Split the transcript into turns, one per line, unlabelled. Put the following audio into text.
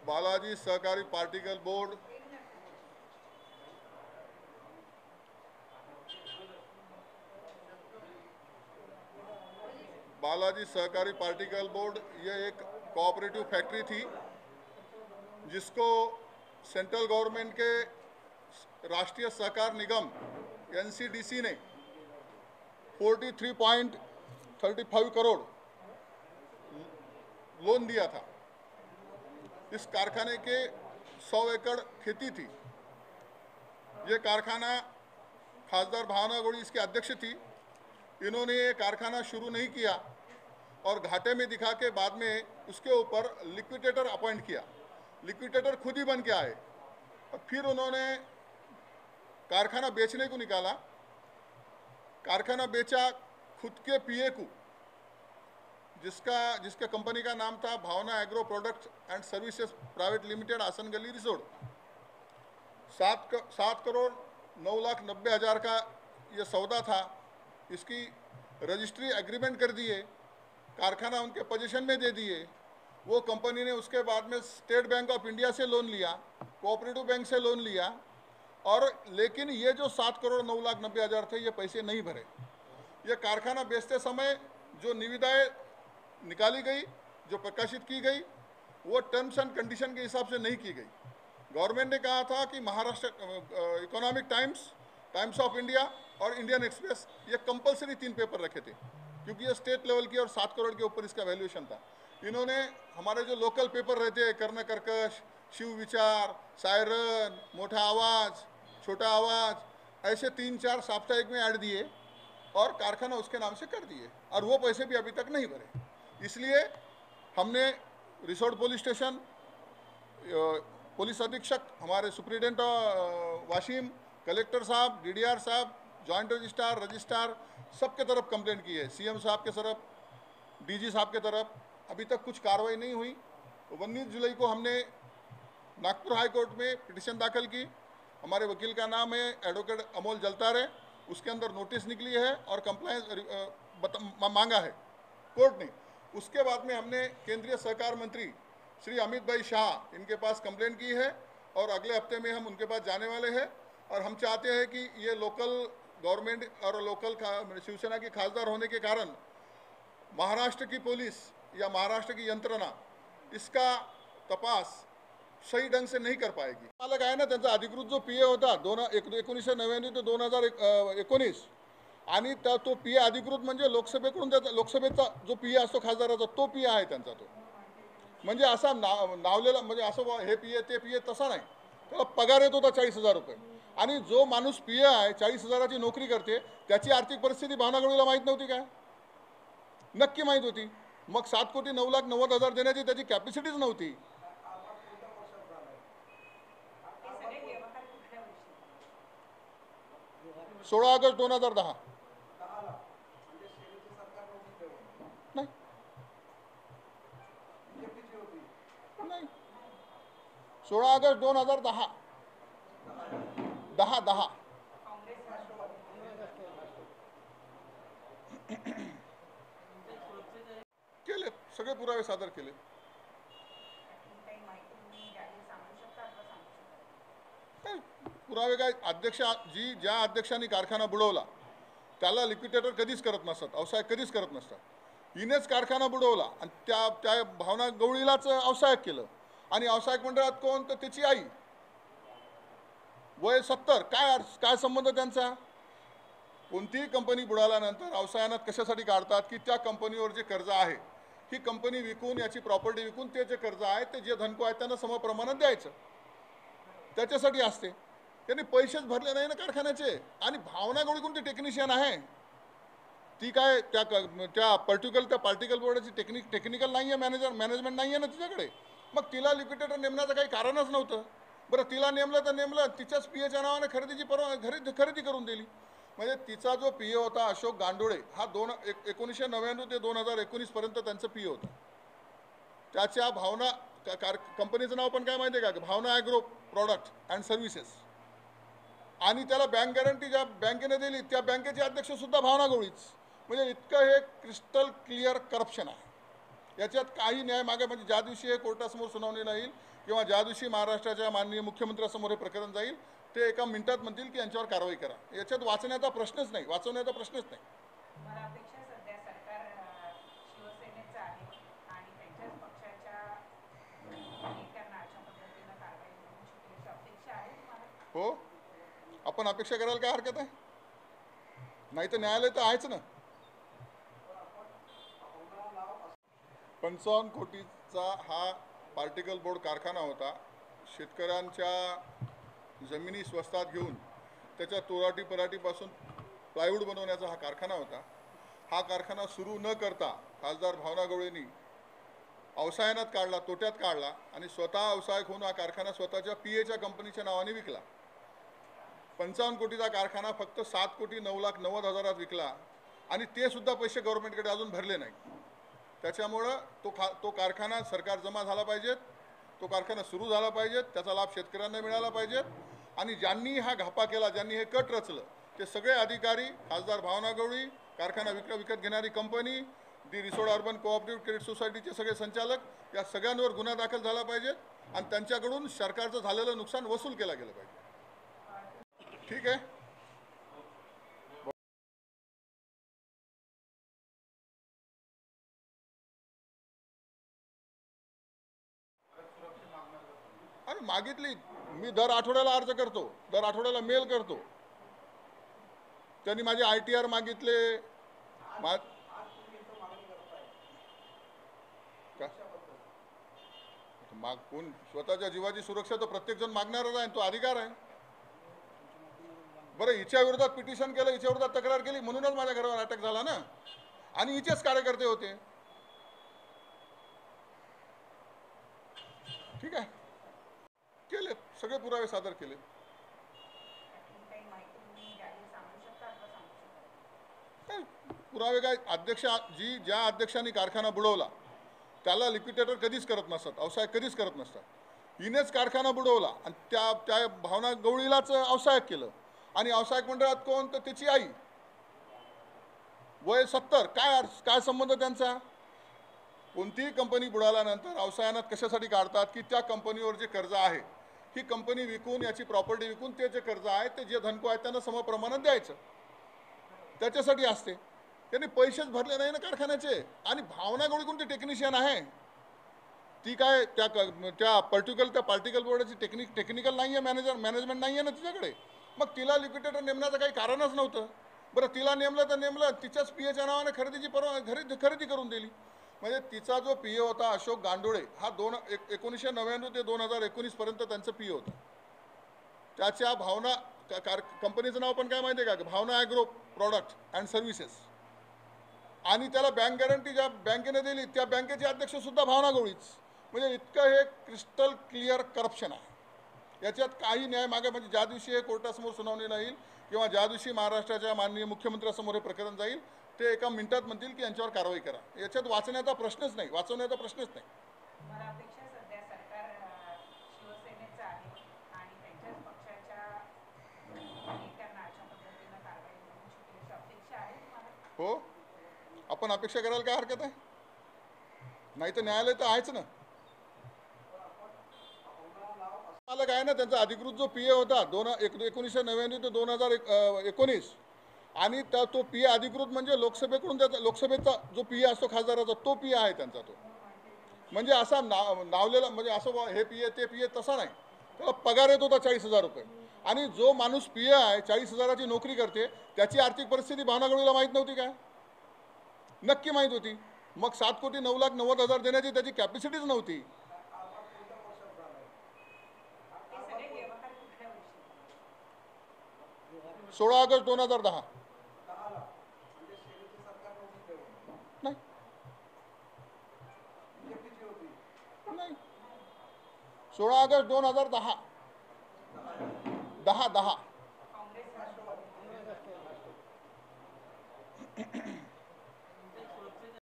बालाजी सहकारी particle board, Balaji सहकारी particle board ये एक कोऑपरेटिव फैक्ट्री थी जिसको सेंट्रल गवर्नमेंट के राष्ट्रीय सहकार निगम एनसीडीसी ने 43.35 करोड़ लोन दिया था। इस कारखाने के 100 एकड़ खेती थी। ये कारखाना खासदार भावना गौड़ी इसके अध्यक्ष थी। इन्होंने ये कारखाना शुरू नहीं किया और घाटे में दिखा के बाद में उसके ऊपर लिक्विडेटर अपॉइंट किया। लिक्विडेटर खुद ही बन के आए और फिर उन्होंने कारखाना बेचने को निकाला। कारखाना बेचा खुद के पीए को, जिसका कंपनी का नाम था Bhavana agro products and services private limited, Asan गली रिसोड। 7,09,90,000 का ये सौदा था। इसकी रजिस्ट्री एग्रीमेंट कर दिए, कारखाना उनके पोजीशन में दे दिए। वो कंपनी ने उसके बाद में state bank of India say loan लिया, कोऑपरेटिव बैंक से लोन लिया और लेकिन ये जो 7,09,90,000 थे ये पैसे नहीं भरे। ये कारखाना बेचते समय जो निविदाएं निकाली गई, जो प्रकाशित की गई, वो टर्म्स एंड कंडीशन के हिसाब से नहीं की गई। गवर्नमेंट ने कहा था कि Maharashtra economic times, times of India और इंडियन एक्सप्रेस ये कंपलसरी 3 पेपर रखे थे क्योंकि ये स्टेट लेवल की और 7 करोड़ के ऊपर इसका वैल्यूएशन था। इन्होंने हमारे जो लोकल पेपर रहते हैं, कर्ण कर्कश, शिव विचार, सायरन, मोटा आवाज़, छोटा आवाज़, ऐसे 3-4 साप्ताहिक में ऐड दिए और कारखाना उसके नाम से कर दिए और वो पैसे भी अभी तक नहीं भरे। इसलिए हमने रिसोड पुलिस स्टेशन, पुलिस अधीक्षक, हमारे सुप्रिटेंडेंट वाशिम, कलेक्टर साहब, डीडीआर साहब, जॉइंट रजिस्ट्रार सबके तरफ कंप्लेंट की है, सीएम साहब के तरफ, डीजी साहब के तरफ। अभी तक कुछ कार्रवाई नहीं हुई। 19 जुलाई को हमने नागपुर हाई कोर्ट में पिटिशन दाखिल की। हमारे वकील का नाम है एडवोकेट अमोल जलतारे। उसके अंदर नोटिस निकली है और कंप्लायंस मांगा है कोर्ट ने। उसके बाद में हमने केंद्रीय सहकार मंत्री श्री अमित भाई शाह इनके पास कंप्लेंट की है और अगले हफ्ते में हम उनके पास जाने वाले हैं। और हम चाहते हैं कि ये लोकल गवर्नमेंट और लोकल शिवसेना के खासदार होने के कारण महाराष्ट्र की पुलिस या महाराष्ट्र की यंत्रणा इसका तपास सही ढंग से नहीं कर पाएगी। मालक आहे ना, त्यांचा अधिकृत जो पीए होता 1999 ते 2019 आणि तो पीए अधिकृत म्हणजे लोकसभेकडून त्याचा, लोकसभेचा जो पीए असतो खासदाराचा, तो पीए आहे त्यांचा। तो म्हणजे असा नावलेला, म्हणजे असं हे पीए ते पीए तसा नाही। त्याला पगार येत होता 40,000 रुपये आणि जो माणूस पीए आहे 40,000ची नोकरी करते त्याची आर्थिक परिस्थिती भावना गवळीला माहीत नव्हती काय? नक्की माहीत होती। मग 7,09,90,000 देण्याची त्याची कॅपॅसिटीच नव्हती। 16 ऑगस्ट 2010 नाही नाही 16 ऑगस्ट 2010 10 केले, सगळे पुरावे सादर केले। पुरावे काय, अध्यक्ष जी ज्या अध्यक्षांनी कारखाना बुडवला त्याला लिक्विडेटर कधीच करत नसतात, अवसायक कधीच करत नसतात। हिनेच कारखाना बुडवला आणि त्या भावना गवळीलाच अवसायक केलं आणि अवसायक मंडळात कोण? तर त्याची आई, वय 70। काय संबंध त्यांचा? कोणतीही कंपनी बुडाल्यानंतर अवसायनात कशासाठी काढतात की त्या कंपनीवर जे कर्ज आहे ही कंपनी विकून, याची प्रॉपर्टी विकून ते जे कर्ज आहे ते जे धनको आहे त्यांना समप्रमाणात द्यायचं, त्याच्यासाठी असते। त्यांनी पैसेच भरले नाही ना कारखान्याचे। आणि भावना गवळी कोणती टेक्निशियन आहे? ती काय त्या पार्टिकल बोर्डाची टेक्निकल नाही आहे, मॅनेजमेंट नाही आहे ना तिच्याकडे। मग तिला लिक्विडेटर नेमण्याचं काही कारणच नव्हतं। बरं, तिला नेमलं तर नेमलं, तिच्याच पीएच्या नावाने खरेदी करून दिली। म्हणजे तिचा जो पीए होता अशोक गांडुळे हा 1999 ते 2019 पर्यंत त्यांचं पीए होतं। त्याच्या भावना कंपनीचं नाव पण काय माहिती आहे का? भावना ॲग्रो प्रोडक्ट अँड सर्व्हिसेस। आणि त्याला बँक गॅरंटी ज्या बँकेने दिली त्या बँकेचे अध्यक्ष सुद्धा भावना गवळीच। म्हणजे इतकं हे क्रिस्टल क्लिअर करप्शन आहे। याच्यात काही न्याय मागे म्हणजे ज्या दिवशी हे कोर्टासमोर सुनावणीला येईल किंवा ज्या दिवशी महाराष्ट्राच्या माननीय मुख्यमंत्र्यांसमोर हे प्रकरण जाईल ते एका मिनिटात म्हणतील की यांच्यावर कारवाई करा. याच्यात वाचण्याचा प्रश्नच नाही, वाचवण्याचा प्रश्नच नाही.
मला अपेक्षा सध्या सरकार शिवसेनेचं आहे आणि त्यांच्याच पक्षाच्या नेत्यांना अशा पद्धतीनं कारवाई होऊ शकेल अपेक्षा आहे तुम्हाला?
हो, आपण अपेक्षा करायला काय हरकत आहे? नाही तर न्यायालय तर आहेच ना. 55 कोटीचा हा पार्टिकल बोर्ड कारखाना होता. शेतकऱ्यांच्या जमिनी स्वस्तात घेऊन त्याच्या तोराटी पराटीपासून प्लायवूड बनवण्याचा हा कारखाना होता. हा कारखाना सुरू न करता खासदार भावना गवळेंनी अवसायनात काढला, तोट्यात काढला आणि स्वतः अवसायक होऊन हा कारखाना स्वतःच्या PAच्या कंपनीच्या नावाने विकला. 55 कोटीचा कारखाना फक्त 7 कोटी 9,90,000 विकला आणि ते सुद्धा पैसे गव्हर्नमेंटकडे अजून भरले नाही. त्याच्यामुळं तो कारखाना सरकार जमा झाला पाहिजेत, तो कारखाना सुरू झाला पाहिजेत, त्याचा लाभ शेतकऱ्यांना मिळाला पाहिजेत आणि ज्यांनी हा घापा केला, ज्यांनी हे कट रचलं ते सगळे अधिकारी, खासदार भावना गवळी, कारखाना विकत घेणारी कंपनी, दी रिसोड अर्बन कोऑपरेटिव्ह क्रेडिट सोसायटीचे सगळे संचालक, या सगळ्यांवर गुन्हा दाखल झाला पाहिजेत आणि त्यांच्याकडून सरकारचं झालेलं नुकसान वसूल केला गेलं पाहिजे. ठीक आहे. आणि मागितली, मी दर आठवड्याला अर्ज करतो, दर आठवड्याला मेल करतो. त्यांनी माझे ITR मागितले. माग कोण स्वतःच्या जीवाची सुरक्षा तर प्रत्येक जण मागणारच आहे, तो अधिकार आहे. बरं, हिच्या विरोधात पिटिशन केलं, हिच्या विरोधात तक्रार केली म्हणूनच माझ्या घरावर अटॅक झाला ना. आणि हिचेच कार्यकर्ते होते. ठीक आहे, केले सगळे पुरावे सादर केले. पुरावे काय, ज्या अध्यक्षांनी कारखाना बुडवला त्याला लिक्विडेटर कधीच करत नसतात, अवसायक कधीच करत नसतात. हिनेच कारखाना बुडवला आणि त्या भावना गवळीलाच अवसायक केलं. आणि अवसायक मंडळात कोण, तर त्याची आई, वय 70. काय संबंध त्यांचा? कोणतीही कंपनी बुडाल्यानंतर अवसायनात कशासाठी काढतात की त्या कंपनीवर जे कर्ज आहे ही कंपनी विकून, याची प्रॉपर्टी विकून ते जे कर्ज आहे ते जे धनको आहेत त्यांना समप्रमाणात द्यायचं, त्याच्यासाठी असते. त्यांनी पैसेच भरले नाही ना कारखान्याचे. आणि भावना गवळी कोणती टेक्निशियन आहे? ती काय त्या पार्टिकल बोर्डाची टेक्निकल नाही आहे, मॅनेजमेंट नाही आहे ना तिच्याकडे. मग तिला लिक्विडेटर नेमण्याचं काही कारणच नव्हतं. बरं, तिला नेमलं तर नेमलं, तिच्याच PAच्या नावाने खरेदी करून दिली. म्हणजे तिचा जो PA होता अशोक गांडोळे, हा 1999 ते 2019 पर्यंत त्यांचं PA होतं. त्याच्या भावना कंपनीचं नाव पण काय माहिती आहे का? भावना ॲग्रो प्रॉडक्ट अँड सर्व्हिसेस. आणि त्याला बँक गॅरंटी ज्या बँकेने दिली त्या बँकेचे अध्यक्ष सुद्धा भावना गवळीच. म्हणजे इतकं हे क्रिस्टल क्लिअर करप्शन आहे. याच्यात काही न्याय मागे म्हणजे ज्या दिवशी हे कोर्टासमोर सुनावणीला येईल किंवा ज्या दिवशी महाराष्ट्राच्या माननीय मुख्यमंत्र्यांसमोर हे प्रकरण जाईल ते एका मिनिटात म्हणतील की यांच्यावर कारवाई करा. याच्यात वाचण्याचा प्रश्नच नाही, वाचवण्याचा प्रश्नच नाही.
मला अपेक्षा सध्या सरकार शिवसेनेचं आहे आणि त्यांच्याच पक्षाच्या नेत्यांना अशा पद्धतीनं कारवाई होऊ शकेल अपेक्षा आहे तुम्हाला?
हो, आपण अपेक्षा करायला काय हरकत आहे? नाही तर न्यायालय तर आहेच ना. मालक आहे ना त्यांचा अधिकृत जो PA होता 1999 ते 2019. आणि तो PA अधिकृत म्हणजे लोकसभेकडून त्याचा, लोकसभेचा जो PA असतो खासदाराचा, तो PA आहे त्यांचा. तो म्हणजे असा नावलेला, म्हणजे असं हे PA ते PA तसा नाही. त्याला पगार येत होता 40,000 रुपये. आणि जो माणूस PA आहे 40,000ची नोकरी करते त्याची आर्थिक परिस्थिती भावना गवळीला माहीत नव्हती काय? नक्की माहीत होती. मग 7 कोटी 9,90,000 देण्याची त्याची कॅपॅसिटीच नव्हती. 16 ऑगस्ट 2010. नाही, 16 ऑगस्ट 2010. 10.